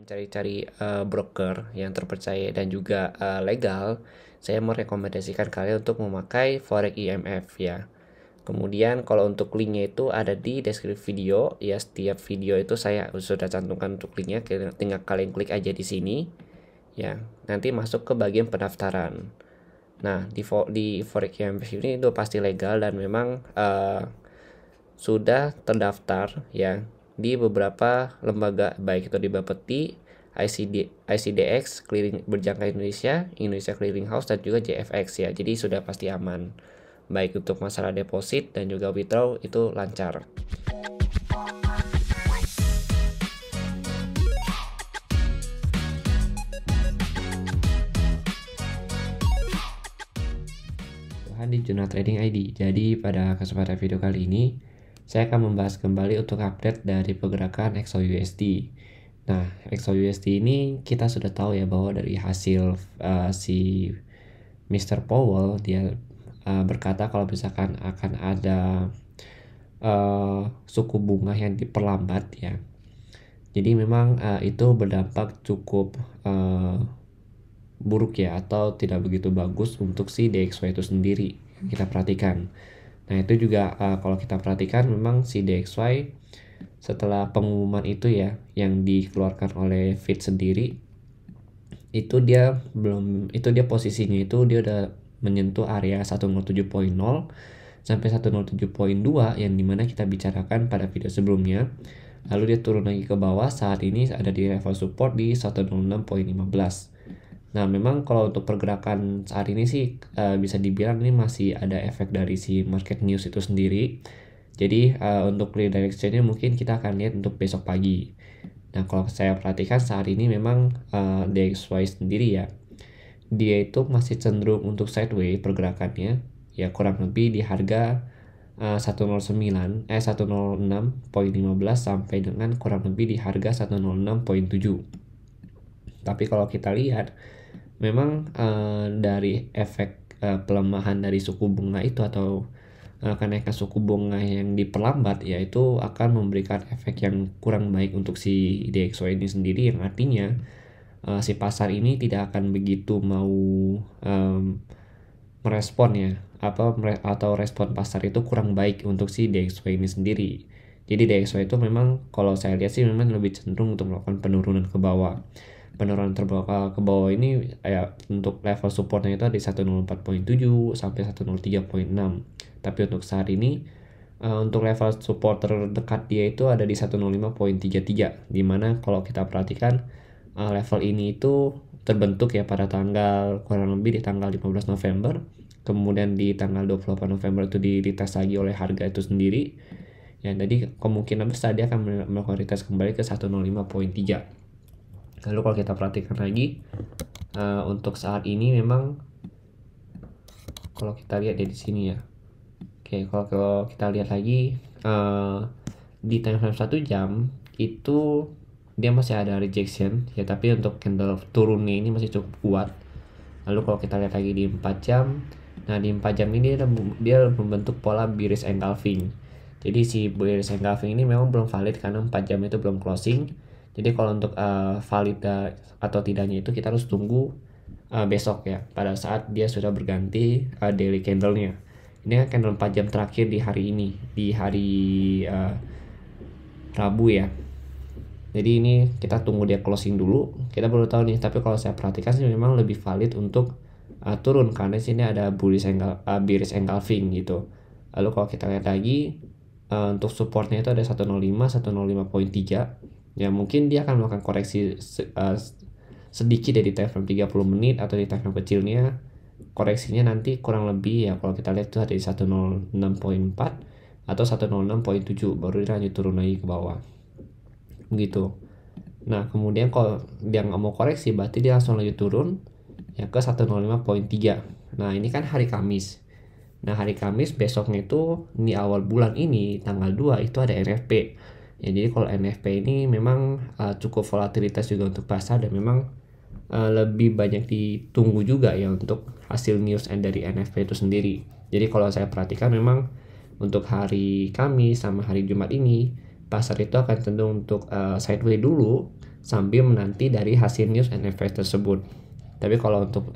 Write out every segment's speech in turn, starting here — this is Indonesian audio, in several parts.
mencari-cari broker yang terpercaya dan juga legal, saya merekomendasikan kalian untuk memakai Forex IMF ya. Kemudian kalau untuk linknya itu ada di deskripsi video ya, setiap video itu saya sudah cantumkan untuk linknya, tinggal kalian klik aja di sini ya. Nanti masuk ke bagian pendaftaran. Nah di Forex IMF ini itu pasti legal dan memang sudah terdaftar ya di beberapa lembaga, baik itu di Bapeti, ICDX, Clearing Berjangka Indonesia, Indonesia Clearing House, dan juga JFX ya. Jadi sudah pasti aman. Baik untuk masalah deposit dan juga withdraw itu lancar. Di Jurnal Trading ID. Jadi pada kesempatan video kali ini saya akan membahas kembali untuk update dari pergerakan XAUUSD. Nah, XAUUSD ini kita sudah tahu ya bahwa dari hasil si Mr. Powell dia berkata kalau misalkan akan ada suku bunga yang diperlambat ya. Jadi memang itu berdampak cukup buruk ya, atau tidak begitu bagus untuk si DXY itu sendiri kita perhatikan. Nah itu juga kalau kita perhatikan memang si DXY setelah pengumuman itu ya yang dikeluarkan oleh Fed sendiri, itu dia posisinya itu dia udah menyentuh area 107.0 sampai 107.2 yang dimana kita bicarakan pada video sebelumnya. Lalu dia turun lagi ke bawah, saat ini ada di level support di 106.15. Nah memang kalau untuk pergerakan saat ini sih bisa dibilang ini masih ada efek dari si market news itu sendiri. Jadi untuk clear directionnya mungkin kita akan lihat untuk besok pagi. Nah kalau saya perhatikan saat ini memang DXY sendiri ya, dia itu masih cenderung untuk sideways pergerakannya ya, kurang lebih di harga 106.15 sampai dengan kurang lebih di harga 106.7. Tapi kalau kita lihat memang dari efek pelemahan dari suku bunga itu atau kenaikan suku bunga yang diperlambat, yaitu akan memberikan efek yang kurang baik untuk si DXY ini sendiri, yang artinya si pasar ini tidak akan begitu mau merespon ya, atau respon pasar itu kurang baik untuk si DXY ini sendiri. Jadi DXY itu memang kalau saya lihat sih memang lebih cenderung untuk melakukan penurunan ke bawah. Penurunan terbawa ke bawah ini ya, untuk level supportnya itu ada di 104.7 sampai 103.6. Tapi untuk saat ini untuk level support terdekat dia itu ada di 105.33, dimana kalau kita perhatikan level ini itu terbentuk ya pada tanggal kurang lebih di tanggal 15 November. Kemudian di tanggal 28 November itu dites lagi oleh harga itu sendiri ya, jadi kemungkinan besar dia akan melakukan retest kembali ke 105.3. Lalu kalau kita perhatikan lagi untuk saat ini memang kalau kita lihat di sini ya. Oke, kalau kita lihat lagi di time frame 1 jam itu dia masih ada rejection ya, tapi untuk candle turunnya ini masih cukup kuat. Lalu kalau kita lihat lagi di 4 jam, nah di 4 jam ini dia membentuk pola bearish engulfing. Jadi si bearish engulfing ini memang belum valid karena 4 jam itu belum closing. Jadi kalau untuk valid atau tidaknya itu kita harus tunggu besok ya, pada saat dia sudah berganti daily candle-nya. Ini kan candle 4 jam terakhir di hari ini, di hari Rabu ya. Jadi ini kita tunggu dia closing dulu, kita baru tahu nih. Tapi kalau saya perhatikan sih memang lebih valid untuk turun, karena sini ada bearish engulfing gitu. Lalu kalau kita lihat lagi untuk supportnya itu ada 105.3 ya, mungkin dia akan melakukan koreksi sedikit dari time frame 30 menit atau di time frame kecilnya. Koreksinya nanti kurang lebih ya kalau kita lihat itu ada di 106.4 atau 106.7, baru lanjut turun lagi ke bawah gitu. Nah kemudian kalau dia nggak mau koreksi, berarti dia langsung lanjut turun ya ke 105.3. Nah ini kan hari Kamis. Nah hari Kamis besoknya itu di awal bulan ini tanggal 2 itu ada NFP ya. Jadi kalau NFP ini memang cukup volatilitas juga untuk pasar, dan memang lebih banyak ditunggu juga ya untuk hasil news dari NFP itu sendiri. Jadi kalau saya perhatikan memang untuk hari Kamis sama hari Jumat ini pasar itu akan cenderung untuk sideways dulu sambil menanti dari hasil news NFP tersebut. Tapi kalau untuk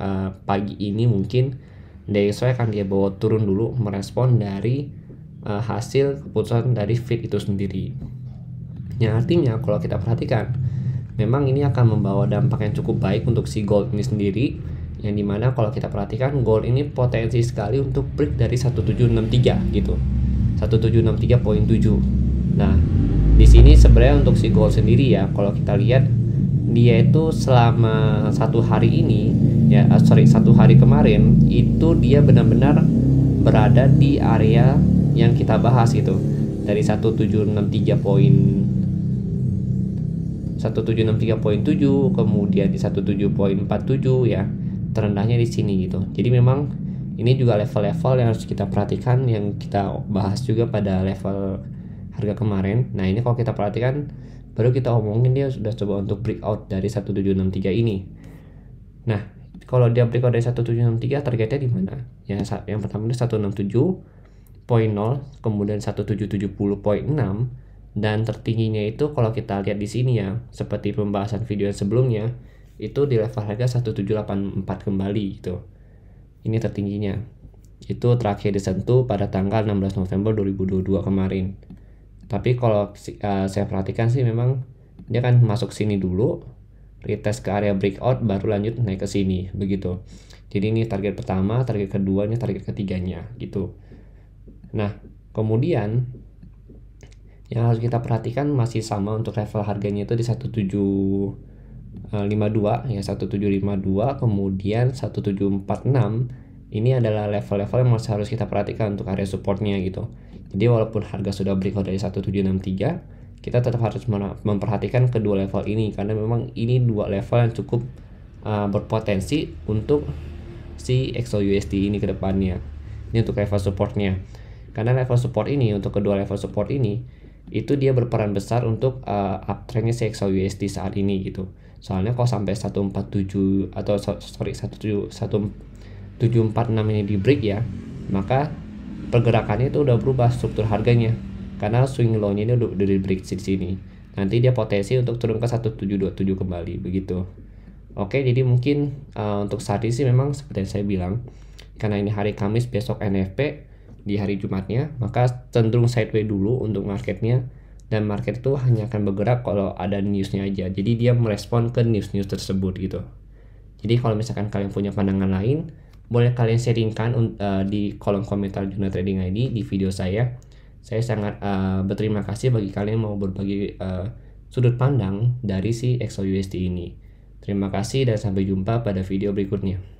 pagi ini mungkin DXY akan dia bawa turun dulu merespon dari hasil keputusan dari Fed itu sendiri. Yang artinya kalau kita perhatikan, memang ini akan membawa dampak yang cukup baik untuk si gold ini sendiri, yang dimana kalau kita perhatikan gold ini potensi sekali untuk break dari 1763 gitu, 1763.7. Nah, di sini sebenarnya untuk si gold sendiri ya, kalau kita lihat dia itu selama satu hari ini ya, satu hari kemarin itu dia benar-benar berada di area yang kita bahas gitu, dari 1763.7, kemudian di 17.47 ya, terendahnya di sini gitu. Jadi memang ini juga level-level yang harus kita perhatikan, yang kita bahas juga pada level harga kemarin. Nah, ini kalau kita perhatikan baru kita omongin dia sudah coba untuk breakout dari 1763 ini. Nah, kalau dia breakout dari 1763 targetnya di mana? Ya, yang pertama itu 167.0, kemudian 1770.6, dan tertingginya itu kalau kita lihat di sini ya, seperti pembahasan video yang sebelumnya, itu di level harga 1784 kembali gitu. Ini tertingginya. Itu terakhir disentuh pada tanggal 16 November 2022 kemarin. Tapi kalau saya perhatikan sih memang dia kan masuk sini dulu, retest ke area breakout, baru lanjut naik ke sini begitu. Jadi ini target pertama, target kedua, ini target ketiganya gitu. Nah, kemudian yang harus kita perhatikan masih sama untuk level harganya itu di 1752 ya, 1752, kemudian 1746. Ini adalah level-level yang masih harus kita perhatikan untuk area supportnya gitu. Jadi walaupun harga sudah breakout dari 1763, kita tetap harus memperhatikan kedua level ini, karena memang ini dua level yang cukup berpotensi untuk si XAUUSD ini ke depannya. Ini untuk level supportnya. Karena level support ini, untuk kedua level support ini, itu dia berperan besar untuk uptrendnya si XAUUSD saat ini gitu. Soalnya kalau sampai 147 atau 1746 ini di break ya, maka pergerakannya itu udah berubah struktur harganya, karena swing low-nya ini udah di break di sini. Nanti dia potensi untuk turun ke 1727 kembali begitu. Oke, jadi mungkin untuk saat ini sih memang seperti yang saya bilang, karena ini hari Kamis, besok NFP, di hari Jumatnya, maka cenderung sideways dulu untuk marketnya, dan market itu hanya akan bergerak kalau ada newsnya aja. Jadi dia merespon ke news-news tersebut gitu. Jadi kalau misalkan kalian punya pandangan lain, boleh kalian sharingkan di kolom komentar Juna Trading ID di video saya. Saya sangat berterima kasih bagi kalian yang mau berbagi sudut pandang dari si XAUUSD ini. Terima kasih dan sampai jumpa pada video berikutnya.